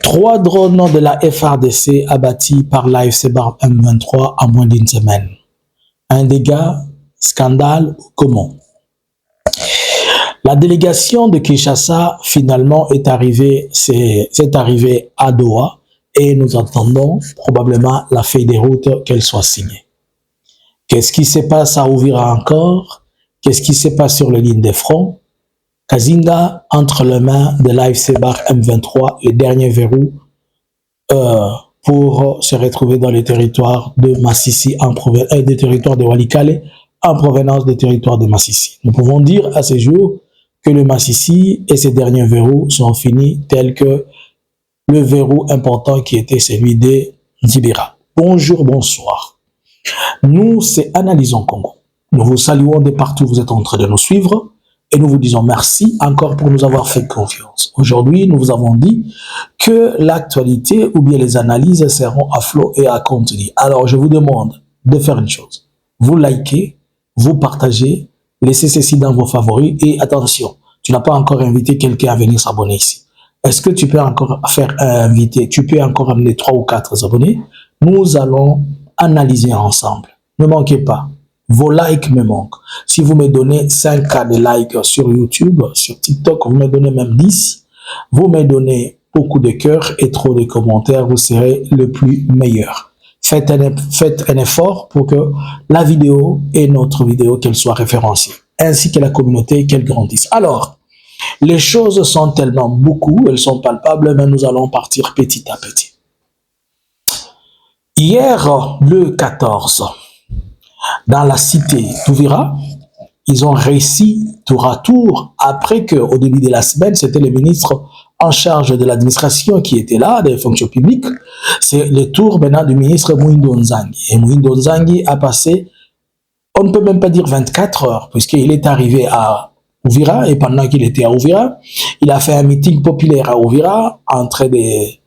3 drones de la FARDC abattus par l'AFC Barbe M23 en moins d'une semaine. Un dégât, scandale, comment? La délégation de Kinshasa finalement est arrivée à Doha et nous attendons probablement la feuille de route qu'elle soit signée. Qu'est-ce qui se passe à Uvira encore? Qu'est-ce qui se passe sur les lignes de front? Kazinga entre les mains de l'AFC Barbe M23, le dernier verrou pour se retrouver dans les territoires de Massissi, des territoires de Walikale, en provenance des territoires de Massissi. Nous pouvons dire à ce jour que le Massissi et ses derniers verrous sont finis, tels que le verrou important qui était celui de Dibera. Bonjour, bonsoir. Nous, c'est Analysons Congo. Nous vous saluons de partout où vous êtes en train de nous suivre et nous vous disons merci encore pour nous avoir fait confiance. Aujourd'hui, nous vous avons dit que l'actualité ou bien les analyses seront à flot et à contenu. Alors, je vous demande de faire une chose. Vous likez, vous partagez, laissez ceci dans vos favoris et attention, tu n'as pas encore invité quelqu'un à venir s'abonner ici. Est-ce que tu peux encore faire inviter, tu peux encore amener 3 ou 4 abonnés? Nous allons analyser ensemble. Ne manquez pas. Vos likes me manquent. Si vous me donnez 5K de likes sur YouTube, sur TikTok, vous me donnez même 10, vous me donnez beaucoup de cœurs et trop de commentaires, vous serez le plus meilleur. Faites un effort pour que la vidéo et notre vidéo, qu'elle soit référencée, ainsi que la communauté, qu'elle grandisse. Alors, les choses sont tellement beaucoup, elles sont palpables, mais nous allons partir petit à petit. Hier, le 14, dans la cité d'Uvira, ils ont réussi tour à tour, après qu'au début de la semaine, c'était le ministre en charge de l'administration qui était là, des fonctions publiques. C'est le tour maintenant du ministre Mwindo Nzangi. Et Mwindo Nzangi a passé, on ne peut même pas dire 24 heures, puisqu'il est arrivé à Uvira, et pendant qu'il était à Uvira, il a fait un meeting populaire à Uvira, en train de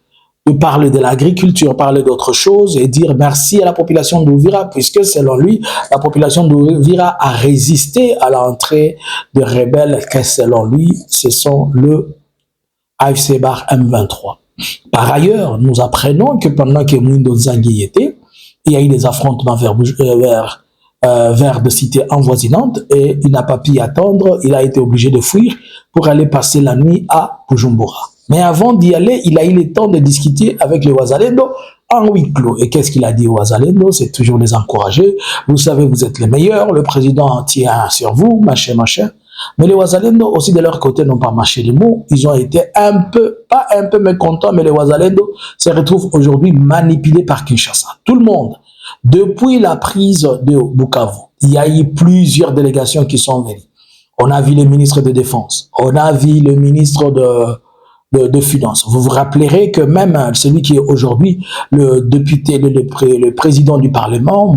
parler de l'agriculture, parler d'autres choses et dire merci à la population d'Uvira, puisque selon lui, la population d'Uvira a résisté à l'entrée de rebelles que selon lui, ce sont le AFC Barbe M23. Par ailleurs, nous apprenons que pendant que Mwindo Nzangi y était, il y a eu des affrontements vers des cités avoisinantes et il n'a pas pu attendre, il a été obligé de fuir pour aller passer la nuit à Bujumbura. Mais avant d'y aller, il a eu le temps de discuter avec les Wazalendo en huis clos. Et qu'est-ce qu'il a dit aux Wazalendo? C'est toujours les encourager. Vous savez, vous êtes les meilleurs, le président tient sur vous, machin, machin. Mais les Wazalendo aussi de leur côté n'ont pas mâché les mots. Ils ont été pas un peu mécontents, mais les Wazalendo se retrouvent aujourd'hui manipulés par Kinshasa. Tout le monde. Depuis la prise de Bukavu, il y a eu plusieurs délégations qui sont venues. On a vu le ministre de Défense, on a vu le ministre de Finances. Vous vous rappellerez que même celui qui est aujourd'hui le député, le président du Parlement,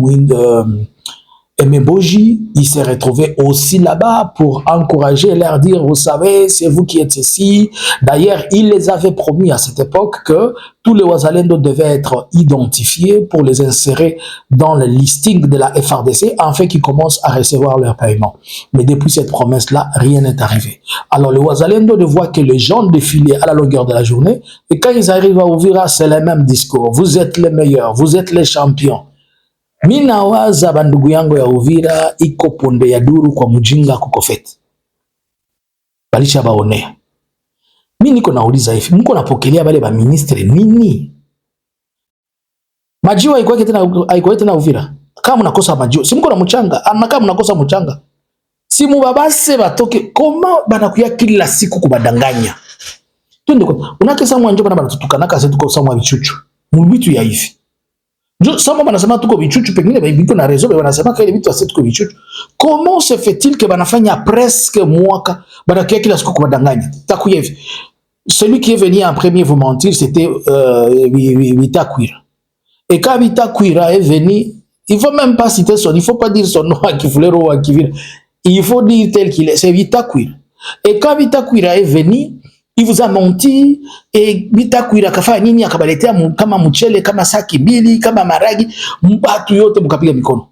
Emeboji, il s'est retrouvé aussi là-bas pour encourager, leur dire, vous savez, c'est vous qui êtes ici. D'ailleurs, il les avait promis à cette époque que tous les Wazalendo devaient être identifiés pour les insérer dans le listing de la FARDC, afin qu'ils commencent à recevoir leur paiement. Mais depuis cette promesse-là, rien n'est arrivé. Alors, les Wazalendo ne voient que les gens défiler à la longueur de la journée, et quand ils arrivent à Uvira, c'est le même discours. Vous êtes les meilleurs, vous êtes les champions. Mina waza bandugu yangu ya Uvira iko ponde ya duru kwa mjinga kukofeti. Balisha baonea. Mimi niko nauliza hivi, mko napokelea wale ba ministre nini? Majiwa haikuwa tena Uvira. Kama mnakosa majiwa, si mko na mchanga, ama kama mnakosa mchanga. Si mubabase batoke koma banakuya kila siku kubadanganya. Twende kwa. Unakesa mwanjo bana banatutukana kasi tuko samwa bichuchu. Mubitu ya hivi. Sama banasema tuko bichuchu, pengine biko na rezo, banasema kile vitu ase tuko bichuchu. Comment se fait-il que banafanya presque mwaka banakia kila siku kubadanganya? Takuya hivi. Celui qui est venu en premier vous mentir, c'était Bitakwira. Et quand Bitakwira est venu, il faut même pas citer son, il faut pas dire son nom à Kifulero ou à Kivira. Il faut dire tel qu'il est, c'est Bitakwira. Et quand Bitakwira est venu, il vous a menti, et Bitakwira kafanya nini akabaletea kama mchele, kama saki mbili, kama maragi, mbatu yote mkapiga mikono.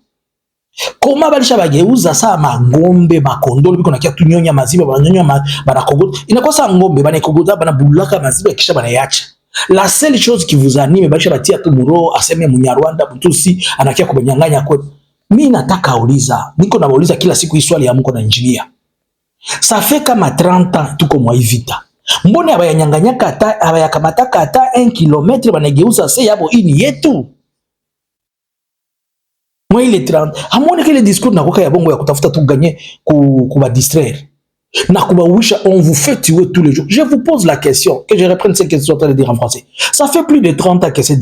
Koma balisha bageuza saa mangombe, makondolo, biko nakia tunyonya maziba, bananyonya banakogota. Inakuwa saa ngombe, banakogota, banabulaka maziba kisha banayacha. La seule chose qui vous anime, bacha batia tu muro, aseme Munyarwanda, Butusi, anakia kubanyanganya kwetu. Mimi nataka uliza, niko nauliza kila siku hii swali ya mko na engineer. Ça fait kama 30 ans tuko mwa vita. Mbona abayanyanganya kata, abayakamata kata 1 km banageuza se yabo ini yetu. Moi il est 30. Hamone que le discours na koka ya bongo ya kutafuta tu gagner kuba distraire. Na kuba wisha on vous fait tuer tous les jours. Je vous pose la question, que je reprenne ce que je suis en train de dire en français. Ça fait plus de 30 ans que cette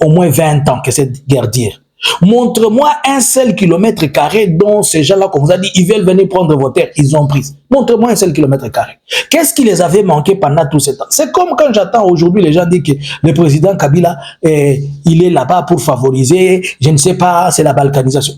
au moins 20 ans que cette guerre dure. Montre-moi un seul kilomètre carré dont ces gens-là, comme vous avez dit, ils veulent venir prendre vos terres, ils ont pris. Montre-moi un seul kilomètre carré. Qu'est-ce qui les avait manqué pendant tout ce temps? C'est comme quand j'entends aujourd'hui les gens dire que le président Kabila, il est là-bas pour favoriser, je ne sais pas, c'est la balkanisation.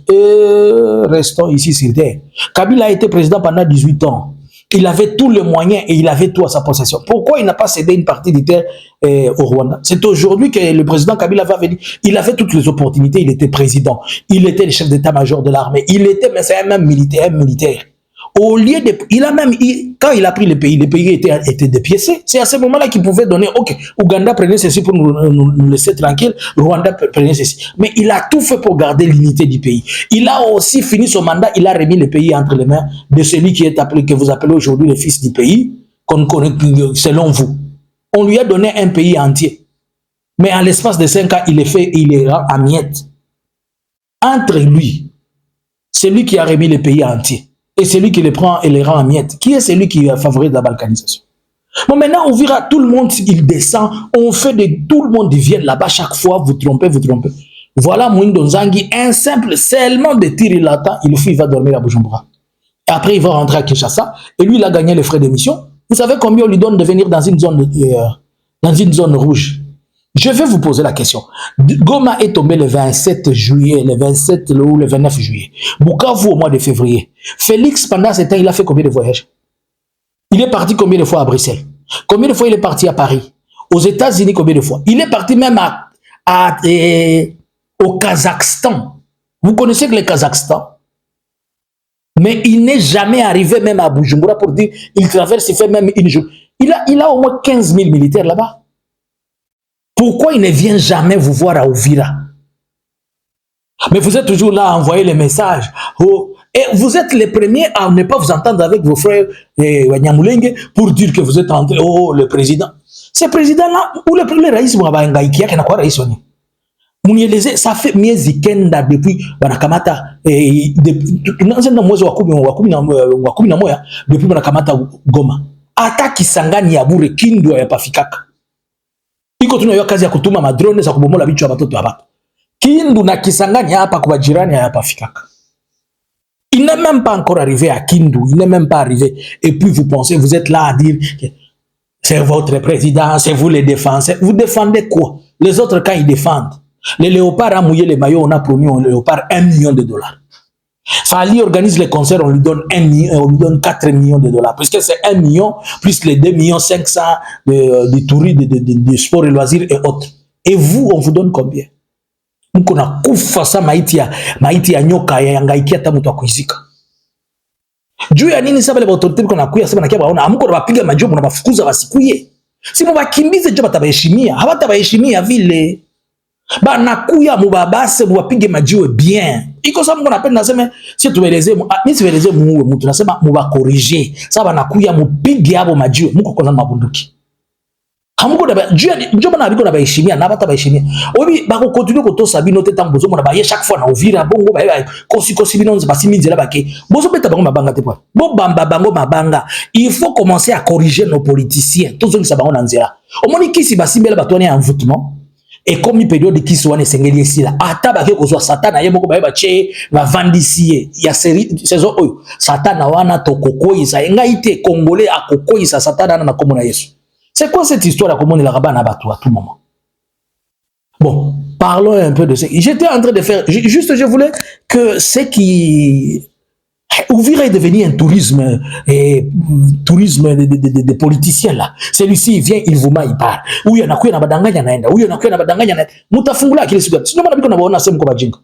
Restons ici sur terre. Kabila a été président pendant 18 ans. Il avait tous les moyens et il avait tout à sa possession. Pourquoi il n'a pas cédé une partie des terres au Rwanda? C'est aujourd'hui que le président Kabila va venir. Il avait toutes les opportunités. Il était président. Il était le chef d'état-major de l'armée. Il était, mais c'est un même militaire. Au lieu de, il a même, quand il a pris le pays était dépiécé. C'est à ce moment-là qu'il pouvait donner, ok, Ouganda prenez ceci pour nous laisser tranquille, Rwanda prenez ceci. Mais il a tout fait pour garder l'unité du pays. Il a aussi fini son mandat, il a remis le pays entre les mains de celui qui est appelé, que vous appelez aujourd'hui le fils du pays, qu'on connaît selon vous. On lui a donné un pays entier. Mais en l'espace de 5 ans, il est rend à miettes. Entre lui, celui qui a remis le pays entier, et celui qui les prend et les rend en miettes. Qui est celui qui favorise la balkanisation? Bon, maintenant, on verra tout le monde, il descend, on fait de tout le monde, il vient là-bas chaque fois, vous trompez. Voilà Mouindo Nzangi, un simple, seulement de tir, il attend, il va dormir à Bujumbura. Et après, il va rentrer à Kinshasa, et lui, il a gagné les frais d'émission. Vous savez combien on lui donne de venir dans une zone rouge? Je vais vous poser la question. Goma est tombé le 27 juillet, le 27 ou le 29 juillet. Bukavu au mois de février. Félix, pendant ce temps, il a fait combien de voyages? Il est parti combien de fois à Bruxelles? Combien de fois il est parti à Paris? Aux États-Unis, combien de fois? Il est parti même au Kazakhstan. Vous connaissez que le Kazakhstan? Mais il n'est jamais arrivé même à Bujumbura pour dire, il traverse, il fait même une journée. Il a au moins 15 000 militaires là-bas. Pourquoi il ne vient jamais vous voir à Uvira? Mais vous êtes toujours là à envoyer les messages. Oh, et vous êtes les premiers à ne pas vous entendre avec vos frères Nyamulenge pour dire que vous êtes entré. Oh, le président. Ce président-là, ou le premier raïs, ça fait mieux zikenda depuis Banakamata. Depuis Banakamata Goma. Ata Kisangani ya bure Kindu ya pafikaka. Iko tunayo kazi ya kutuma madrone za kubomola vichwa vya watoto hapa. Kindu na Kisangani hapa kwa jirani hapa fikaka. Il n'est même pas encore arrivé à Kindu, il n'est même pas arrivé. Et puis vous pensez, vous êtes là à dire que c'est votre président, c'est vous les défenseurs. Vous défendez quoi? Les autres quand ils défendent. Les léopards a mouillé les maillots, on a promis au léopard $1 million. Fali organise les concerts, on lui donne 4 millions de dollars. Puisque c'est 1 million, plus les 2,5 millions de touristes, de sport et loisirs et autres. Et vous, on vous donne combien? Nous a kufa sa maiti ya nyoka ya yangaiki hata mtu akuizika. Juu ya nini sasa wale autorite kuna kuya sema nakia baona amuko bapiga majobu na bafukuza basikuye. Si mubakimbize jo batabaheshimia, hawatabaheshimia vile. Banakuya mubabase mubapige majiwe bien. Iko sababu mko napenda nasema si tueleze mimi sieleze muue mtu nasema mubakorije. Sasa banakuya mupige hapo majiwe mko kwanza mabunduki. Hamuko da njo bana biko na baheshimia na bata baheshimia. Obi bako continue ko to sabino te tambozo mona ba ye chaque fois na ovira bongo ba kosi binonze basimizela bake. Bozo beta bango mabanga te kwa. Bo bamba bango mabanga. Il faut commencer à corriger nos politiciens. Tous ceux qui sabango na nzela. Omoni kisi basimbela batwane envoûtement. Et comme il période qui soit nesengeli ici là ata bake ko zo satana ye moko ba ba che va vandisie ya saison oyo satana wana to kokoisa ngaite congolais akokoisa satana na komona Yesu. C'est quoi cette histoire à comment il a rabat à tout moment? Bon, parlons un peu de ça. J'étais en train de faire, juste je voulais que ce qui ouvrirait devenir un tourisme de politiciens là. Celui-ci il vient, il vous il part. Ou il y en a qui na badanganya naenda, ou il y en a qui na badanganya naenda. Mutafungula kile siku. Sio maana biko na baona sema kwa bajinga.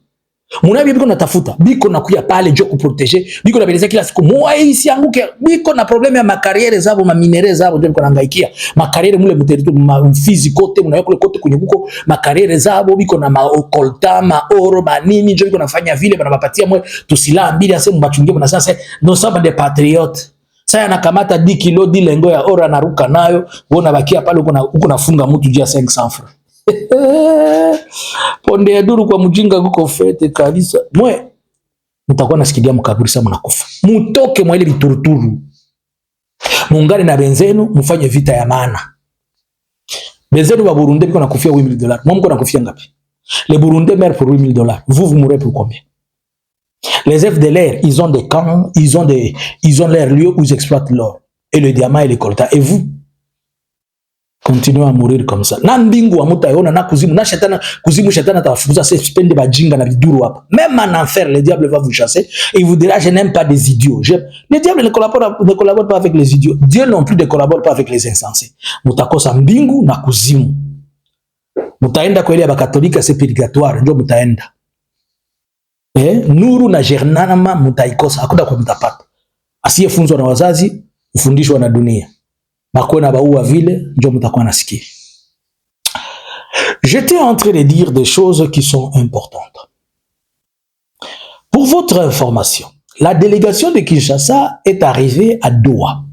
Muna biko na tafuta, biko na kuya pale jo ku protéger, biko na beleza kila siku. Moi ici anguke, biko na problème ya makariere zabo, ma minerais zabo ndio biko na ngaikia. Makariere mule muteritu ma physique te muna yako kote kwenye kuko makariere zabo biko na maokolta, maoro, manini njo biko nafanya vile bana bapatia mwe tusila mbili ase mbachungie bana sasa no saba des patriotes. Sasa anakamata 10 kilo dilengo ya ora naruka nayo, wona bakia pale uko nafunga mtu jia 500 francs. Ponde ya duru kwa mjinga kuko fete kabisa. Mwe mtakuwa nasikilia mkaburi sana mnakufa. Mutoke mwa ile bituruturu. Muungane na benzenu mfanye vita ya maana. Benzenu wa Burundi biko nakufia $8,000. Mwa mko nakufia ngapi? Les Burundais meurent pour $8,000. Vous mourrez pour combien? Les FDLR, ils ont des camps, ils ont leurs lieux où ils exploitent l'or et le diamant et les coltan. Et vous continuez à mourir comme ça. Na mbingu wa mutayona na kuzimu na shetana kuzimu shetana atawafukuza se spende bajinga na biduru hapa. Même en enfer, le diable va vous chasser et il vous dira je n'aime pas des idiots. Le diable ne collabore pas avec les idiots. Dieu non plus ne collabore pas avec les insensés. Mutakosa mbingu na kuzimu. Mutaenda kwa ile ya bakatolika c'est purgatoire ndio mutaenda. Nuru na jehanamu mutaikosa, hakuna kwa mtapata. Asiyefunzwa na wazazi ufundishwa na dunia. Makona baua vile ndio mtakuwa nasikia. J'étais en train de dire des choses qui sont importantes. Pour votre information, la délégation de Kinshasa est arrivée à Doha.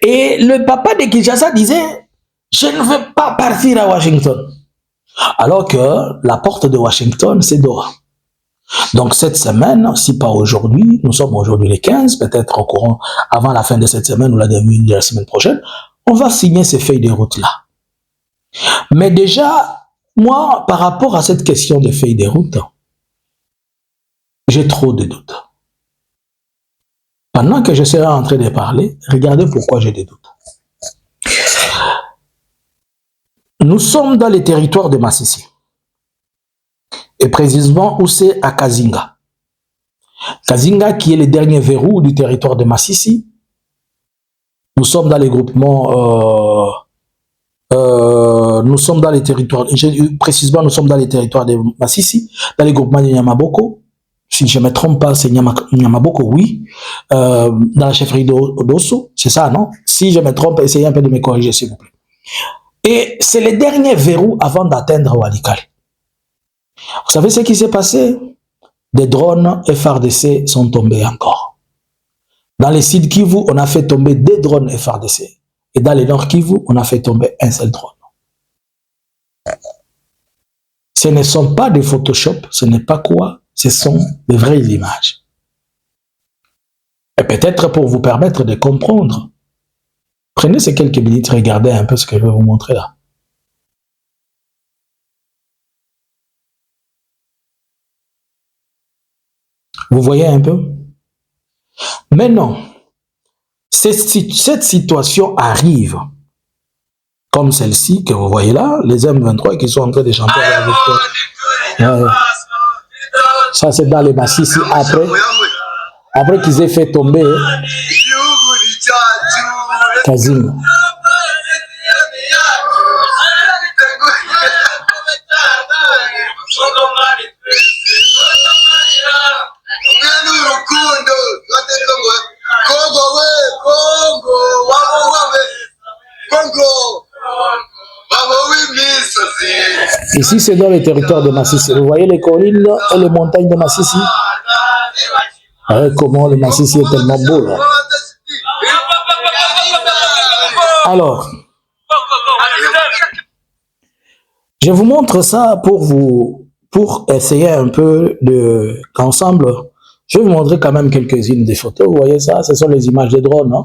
Et le papa de Kinshasa disait je ne veux pas partir à Washington. Alors que la porte de Washington c'est Doha. Donc cette semaine, si pas aujourd'hui, nous sommes aujourd'hui les 15, peut-être au courant avant la fin de cette semaine ou la début de la semaine prochaine, on va signer ces feuilles de route-là. Mais déjà, moi, par rapport à cette question des feuilles de route, j'ai trop de doutes. Pendant que je serai en train de parler, regardez pourquoi j'ai des doutes. Nous sommes dans les territoires de Masisi. Et précisément où c'est à Kazinga. Kazinga qui est le dernier verrou du territoire de Masisi. Nous sommes dans les groupements, nous sommes dans les territoires, précisément nous sommes dans les territoires de Masisi, dans les groupements de Nyamaboko. Si je ne me trompe pas, c'est Nyamaboko, oui. Dans la chefferie d'Osso, c'est ça, non? Si je me trompe, essayez un peu de me corriger, s'il vous plaît. Et c'est le dernier verrou avant d'atteindre Walikale. Vous savez ce qui s'est passé? Des drones FARDC sont tombés encore. Dans les Sud Kivu, on a fait tomber 2 drones FARDC. Et dans les Nord Kivu, on a fait tomber un seul drone. Ce ne sont pas des Photoshop, ce n'est pas quoi, ce sont de vraies images. Et peut-être pour vous permettre de comprendre, prenez ces quelques minutes, regardez un peu ce que je vais vous montrer là. Vous voyez un peu? Maintenant, cette situation arrive comme celle-ci que vous voyez là, les M23 qui sont en train de chanter la victoire. Ça c'est dans les Masisi après qu'ils aient fait tomber Kazinga. Ici, c'est dans le territoire de Masisi. Vous voyez les collines et les montagnes de Masisi? Comment le Masisi est tellement beau là. Alors, je vous montre ça pour essayer un peu qu'ensemble, je vais vous montrer quand même quelques-unes des photos. Vous voyez ça? Ce sont les images des drones, hein?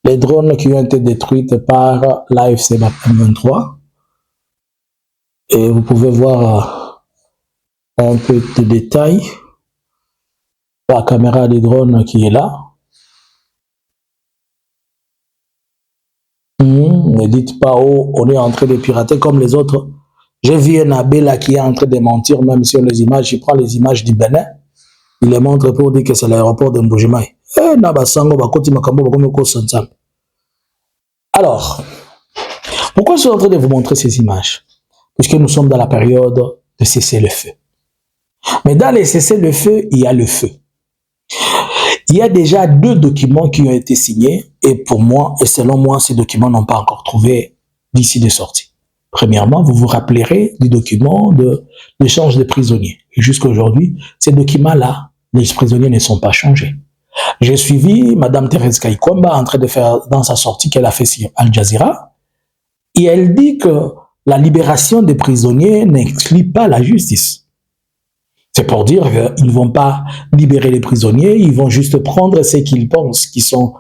Les drones qui ont été détruits par l'AFC M23. Et vous pouvez voir un peu de détails. La caméra des drones qui est là. Ne dites pas, oh, on est en train de pirater comme les autres. J'ai vu un abbé là qui est en train de mentir, même sur les images. Il prend les images du Bénin. Il les montre pour dire que c'est l'aéroport de Mbujimaï. Alors, pourquoi je suis en train de vous montrer ces images? puisque nous sommes dans la période de cessez-le-feu. Mais dans les cessez-le-feu, il y a le feu. Il y a déjà 2 documents qui ont été signés et pour moi, et selon moi, ces documents n'ont pas encore trouvé d'issue de sortie. Premièrement, vous vous rappellerez du document de l'échange de prisonniers. Et jusqu'à aujourd'hui, ces documents-là, les prisonniers ne sont pas changés. J'ai suivi Mme Thérèse Kaikwamba en train de faire dans sa sortie qu'elle a fait sur Al Jazeera et elle dit que la libération des prisonniers n'exclut pas la justice. C'est pour dire qu'ils ne vont pas libérer les prisonniers, ils vont juste prendre ce qu'ils pensent qui sont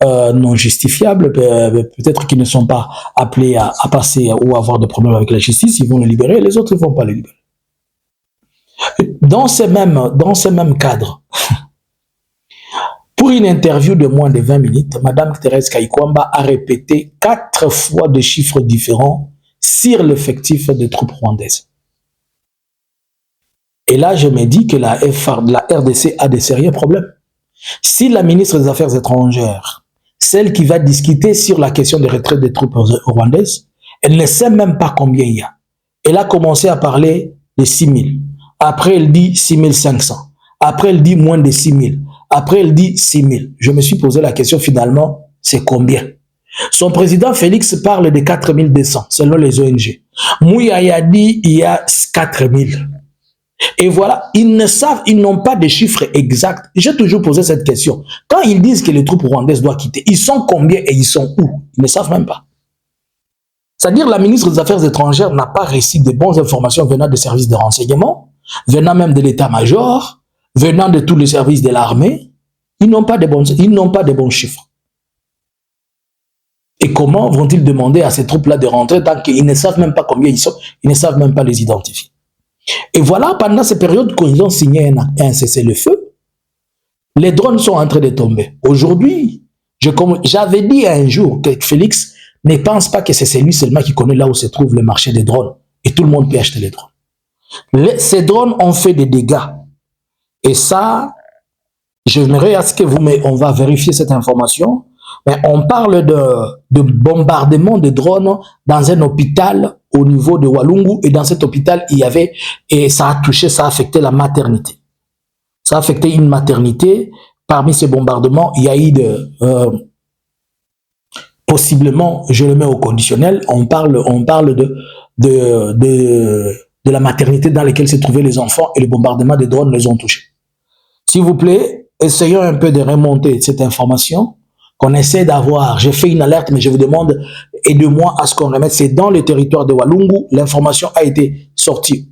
non justifiables, peut-être qu'ils ne sont pas appelés à passer ou avoir de problèmes avec la justice, ils vont les libérer, les autres ne vont pas les libérer. Dans ce même cadre, pour une interview de moins de 20 minutes, Mme Thérèse Kaikwamba a répété 4 fois des chiffres différents sur l'effectif des troupes rwandaises. Et là, je me dis que la RDC a des sérieux problèmes. Si la ministre des Affaires étrangères, celle qui va discuter sur la question de retrait des troupes rwandaises, elle ne sait même pas combien il y a. Elle a commencé à parler de 6 000. Après, elle dit 6 500. Après, elle dit moins de 6 000. Après, elle dit 6 000. Je me suis posé la question, finalement, c'est combien? Son président Félix parle de 4 200, selon les ONG. Mouyaya dit il y a 4 000. Et voilà, ils n'ont pas de chiffres exacts. J'ai toujours posé cette question. Quand ils disent que les troupes rwandaises doivent quitter, ils sont combien et ils sont où? Ils ne savent même pas. C'est-à-dire la ministre des Affaires étrangères n'a pas reçu de bonnes informations venant des services de renseignement, venant même de l'état-major, venant de tous les services de l'armée. Ils n'ont pas de bons chiffres. Et comment vont-ils demander à ces troupes-là de rentrer tant qu'ils ne savent même pas combien ils sont, ils ne savent même pas les identifier? Et voilà, pendant ces périodes qu'ils ont signé un cessez-le-feu, les drones sont en train de tomber. Aujourd'hui, j'avais dit un jour que Félix ne pense pas que c'est lui seulement qui connaît là où se trouve le marché des drones. Et tout le monde peut acheter les drones. Ces drones ont fait des dégâts. Et ça, j'aimerais à ce que on va vérifier cette information. Mais on parle de bombardement de drones dans un hôpital au niveau de Walungu. Et dans cet hôpital, il y avait, et ça a affecté la maternité. Ça a affecté une maternité. Parmi ces bombardements, il y a eu possiblement, je le mets au conditionnel, on parle de la maternité dans laquelle se trouvaient les enfants et les bombardements de drones les ont touchés. S'il vous plaît, essayons un peu de remonter cette information qu'on essaie d'avoir. J'ai fait une alerte, mais je vous demande, aidez-moi à ce qu'on remette. C'est dans le territoire de Walungu. L'information a été sortie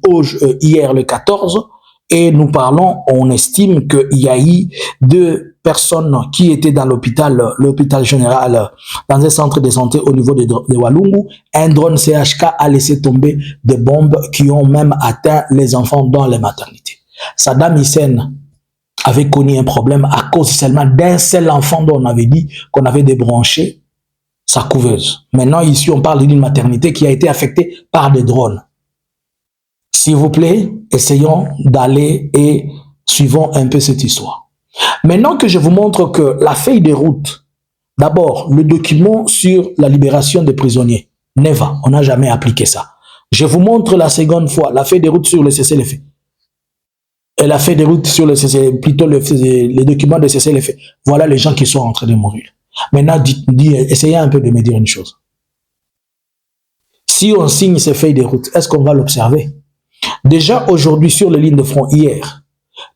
hier le 14 et nous parlons, on estime qu'il y a eu 2 personnes qui étaient dans l'hôpital général, dans un centre de santé au niveau de Walungu. Un drone CHK a laissé tomber des bombes qui ont même atteint les enfants dans les maternités. Saddam Hussein avait connu un problème à cause seulement d'un seul enfant dont on avait dit qu'on avait débranché sa couveuse. Maintenant, ici, on parle d'une maternité qui a été affectée par des drones. S'il vous plaît, essayons d'aller et suivons un peu cette histoire. Maintenant que je vous montre que la feuille de route, d'abord, le document sur la libération des prisonniers, NEVA, on n'a jamais appliqué ça. Je vous montre la seconde fois, la feuille de route sur le cessez-le-feu. Elle a fait des routes sur les documents de cessez-le-feu. Voilà les gens qui sont en train de mourir. Maintenant, essayez un peu de me dire une chose. Si on signe ces feuilles de route, est-ce qu'on va l'observer? Déjà aujourd'hui, sur les lignes de front, hier,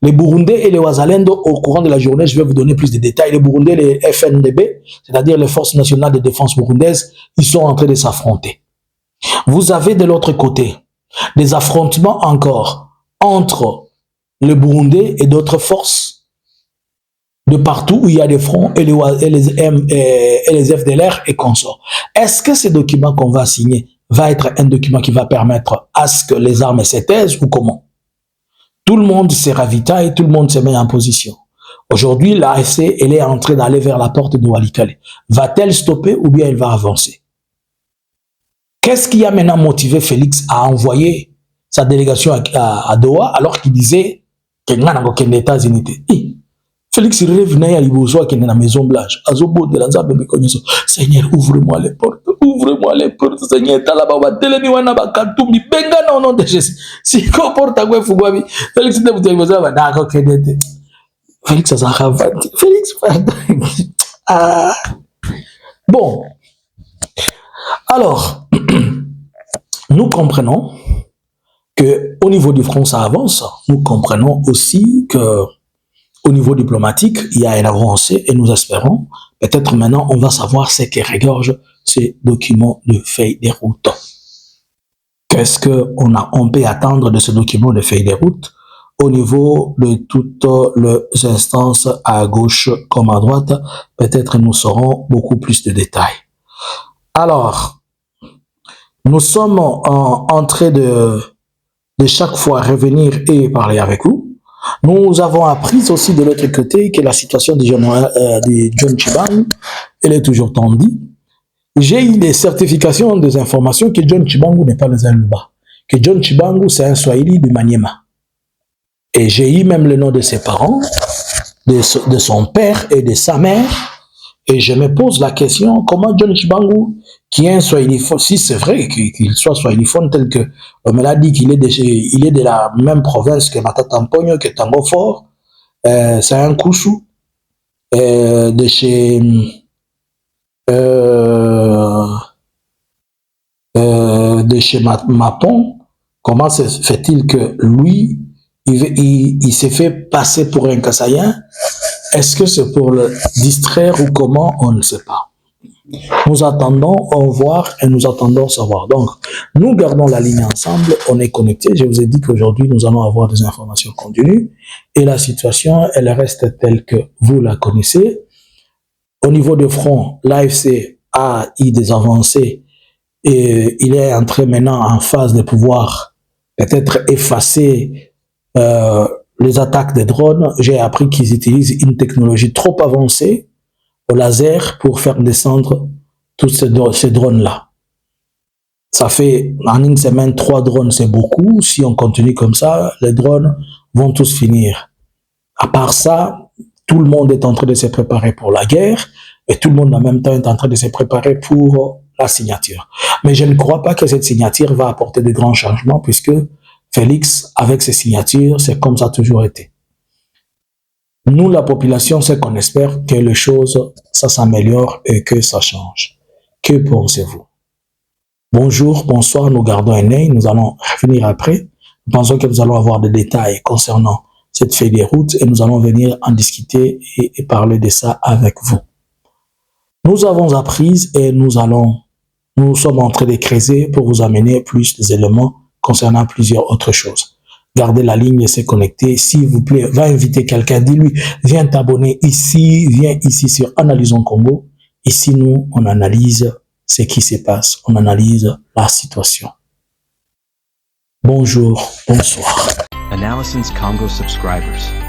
les Burundais et les Wazalendo, au courant de la journée, je vais vous donner plus de détails. Les Burundais, les FNDB, c'est-à-dire les Forces nationales de défense burundaises, ils sont en train de s'affronter. Vous avez de l'autre côté des affrontements encore entre le Burundais et d'autres forces de partout où il y a des fronts et les FDLR et consorts. Est-ce que ce document qu'on va signer va être un document qui va permettre à ce que les armes se taisent ou comment? Tout le monde se ravitaille, tout le monde se met en position. Aujourd'hui, l'AFC, elle est en train d'aller vers la porte de Walikale. Va-t-elle stopper ou bien elle va avancer? Qu'est-ce qui a maintenant motivé Félix à envoyer sa délégation à Doha alors qu'il disait que les États-Unis Félix rêve na ya liboso qui est dans la Maison Blanche. Azobo de la Nzambe mekonyeso. Seigneur, ouvre-moi les portes. Ouvre-moi les portes. Seigneur, talaba ba telemi wana ba katumbi benga na au nom de Jésus. Si ko porta kwa fugwabi. Félix de butekoza ba dako kenete. Félix azakavati. Félix ah. Bon. Alors, nous comprenons que au niveau du front ça avance. Nous comprenons aussi que au niveau diplomatique, il y a une avancée et nous espérons, peut-être maintenant, on va savoir ce qui regorge ces documents de feuille de route. Qu'est-ce qu'on peut attendre de ce document de feuille de route au niveau de toutes les instances à gauche comme à droite? Peut-être nous saurons beaucoup plus de détails. Alors, nous sommes en train de chaque fois revenir et parler avec vous. Nous avons appris aussi de l'autre côté que la situation de John Tshibangou, elle est toujours tendue. J'ai eu des certifications, des informations que John Tshibangou n'est pas dans un Luba, que John Tshibangou c'est un Swahili de Maniema. Et j'ai eu même le nom de ses parents, de son père et de sa mère. Et je me pose la question, comment John Tshibangou, qui est un Swahiliphone, si c'est vrai qu'il soit Swahiliphone tel que on me l'a dit qu'il est de la même province que Matatampogno, que Tambofort, c'est un Kouchou, de chez Mapon. Comment se fait-il que lui, il s'est fait passer pour un Kassaïen? Est-ce que c'est pour le distraire ou comment? On ne sait pas. Nous attendons voir et nous attendons savoir. Donc, nous gardons la ligne ensemble, on est connectés. Je vous ai dit qu'aujourd'hui, nous allons avoir des informations continues et la situation, elle reste telle que vous la connaissez. Au niveau de front, l'AFC a eu des avancées et il est entré maintenant en phase de pouvoir peut-être effacer les attaques des drones. J'ai appris qu'ils utilisent une technologie trop avancée au laser pour faire descendre tous ces drones-là. Ça fait en une semaine 3 drones, c'est beaucoup. Si on continue comme ça, les drones vont tous finir. À part ça, tout le monde est en train de se préparer pour la guerre et tout le monde en même temps est en train de se préparer pour la signature. Mais je ne crois pas que cette signature va apporter de grands changements puisque Félix, avec ses signatures, c'est comme ça a toujours été. Nous, la population, c'est qu'on espère que les choses, ça s'améliore et que ça change. Que pensez-vous? Bonjour, bonsoir, nous gardons un œil, nous allons revenir après. Nous pensons que nous allons avoir des détails concernant cette feuille de route et nous allons venir en discuter et parler de ça avec vous. Nous avons appris et nous sommes en train de creuser pour vous amener plus d'éléments concernant plusieurs autres choses. Gardez la ligne et se connecter. S'il vous plaît, va inviter quelqu'un, dis-lui, viens t'abonner ici, viens ici sur Analysons Congo. Ici, nous, on analyse ce qui se passe, on analyse la situation. Bonjour, bonsoir. Analysons Congo subscribers.